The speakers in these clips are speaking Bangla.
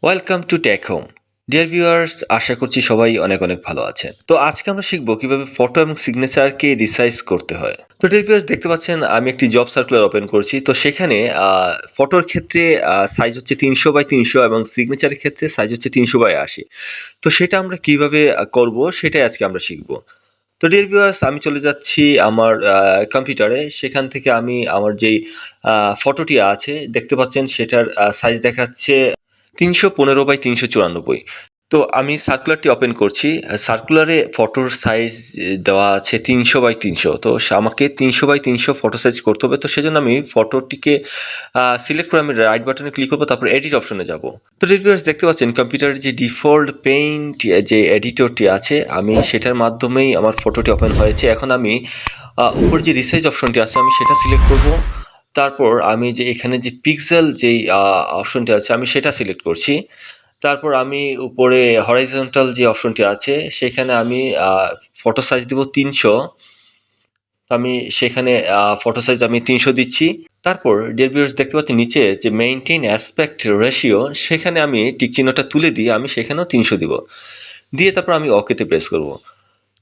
Welcome to tech home. Dear viewers, আশা করছি সবাই অনেক অনেক ভালো আছেন। তো আজকে আমরা শিখবো কিভাবে ফটো এবং সিগনেচারকে রিসাইজ করতে হয়। তো ডিয়ার ভিউয়ার্স, দেখতে পাচ্ছেন আমি একটি জব সার্কুলার ওপেন করছি। তো সেখানে ফটোর ক্ষেত্রে সাইজ হচ্ছে 300x300 এবং সিগনেচারের ক্ষেত্রে সাইজ হচ্ছে 300x80। তো সেটা আমরা কিভাবে করব সেটাই আজকে আমরা শিখবো। তো ডিয়ার ভিউয়ার্স, আমি চলে যাচ্ছি আমার কম্পিউটারে। সেখান থেকে আমি আমার যেই ফটোটি আছে দেখতে পাচ্ছেন সেটার সাইজ দেখাচ্ছে 315x394। তো আমি সার্কুলারটি ওপেন করছি। সার্কুলারে ফটোর সাইজ দেওয়া আছে 300x300। তো আমাকে 300x300 ফটো সাইজ করতে হবে। তো সেজন্য আমি ফটোটিকে সিলেক্ট করে আমি রাইট বাটনে ক্লিক করব, তারপর এডিট অপশনে যাব। তো ভিউয়ার্স, দেখতে পাচ্ছেন কম্পিউটারের যে ডিফল্ট পেইন্ট যে এডিটরটি আছে আমি সেটার মাধ্যমেই আমার ফটোটি ওপেন হয়েছে। এখন আমি উপর যে রিসাইজ অপশনটি আছে আমি সেটা সিলেক্ট করব। তারপর আমি যে এখানে যে পিক্সেল যেই অপশনটি আছে আমি সেটা সিলেক্ট করছি। তারপর আমি উপরে হরাইজন্টাল যে অপশনটি আছে সেখানে আমি ফটো সাইজ দিব 300। আমি সেখানে ফটো সাইজ আমি 300 দিচ্ছি। তারপর ডিয়ার ভিউয়ার্স, দেখতে পাচ্ছি নিচে যে মেইনটেইন অ্যাসপেক্ট রেশিও সেখানে আমি টিক চিহ্নটা তুলে দিয়ে আমি সেখানেও 300 দিব। দিয়ে তারপর আমি ওকেতে প্রেস করব।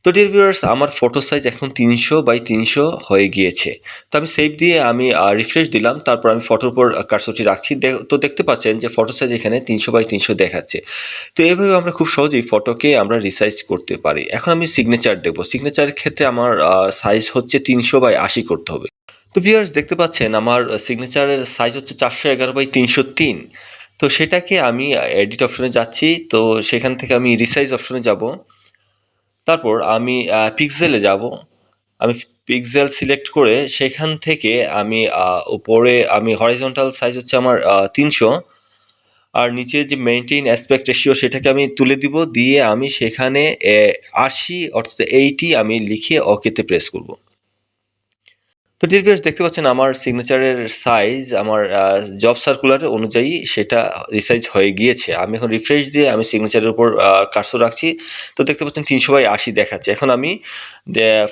তো ডিয়ার ভিউয়ার্স, আমার ফটো সাইজ এখন 300x300 হয়ে গিয়েছে। তো আমি সেভ দিয়ে আমি রিফ্রেশ দিলাম। তারপর আমি ফটোর উপর কার্সরটি রাখছি। তো দেখতে পাচ্ছেন যে ফটো সাইজ এখানে 300x300 দেখাচ্ছে। তো এইভাবে আমরা খুব সহজেই ফটোকে আমরা রিসাইজ করতে পারি। এখন আমি সিগনেচার দেব। সিগনেচারের ক্ষেত্রে আমার সাইজ হচ্ছে 300x80 করতে হবে। তো ভিউয়ার্স, দেখতে পাচ্ছেন আমার সিগনেচারের সাইজ হচ্ছে 411x303। তো সেটাকে আমি এডিট অপশনে যাচ্ছি। তো সেখান থেকে আমি রিসাইজ অপশনে যাব। তারপর আমি পিক্সেলে যাব। আমি পিক্সেল সিলেক্ট করে সেখান থেকে আমি উপরে আমি হরাইজন্টাল সাইজ হচ্ছে আমার 300। আর নিচে যে মেইনটেইন অ্যাসপেক্ট রেশিও সেটাকে আমি তুলে দিব। দিয়ে আমি সেখানে 80 অর্থাৎ 80 আমি লিখে ওকেতে প্রেস করব। তো ডিয়ার ভিউয়ার্স, দেখতে পাচ্ছেন আমার সিগনেচারের সাইজ আমার জব সার্কুলার অনুযায়ী সেটা রিসাইজ হয়ে গিয়েছে। আমি এখন রিফ্রেশ দিয়ে আমি সিগনেচারের উপর কার্সর রাখছি। তো দেখতে পাচ্ছেন 300x80 দেখাচ্ছে। এখন আমি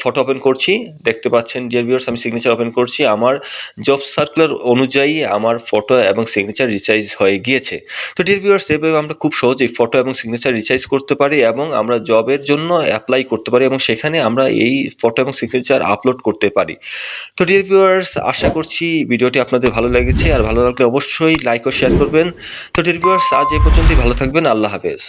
ফটো ওপেন করছি। দেখতে পাচ্ছেন ডিয়ার ভিউয়ার্স, আমি সিগনেচার ওপেন করছি। আমার জব সার্কুলার অনুযায়ী আমার ফটো এবং সিগনেচার রিসাইজ হয়ে গিয়েছে। তো ডিয়ার ভিউয়ার্স, এভাবে আমরা খুব সহজেই ফটো এবং সিগনেচার রিসাইজ করতে পারি এবং আমরা জবের জন্য অ্যাপ্লাই করতে পারি এবং সেখানে আমরা এই ফটো এবং সিগনেচার আপলোড করতে পারি। তো ডিয়ার ভিউয়ার্স, আশা করছি ভিডিওটি আপনাদের ভালো লেগেছে। আর ভালো লাগলে অবশ্যই লাইক ও শেয়ার করবেন। তো ডিয়ার ভিউয়ার্স, আজ এ পর্যন্তই। ভালো থাকবেন। আল্লাহ হাফেজ।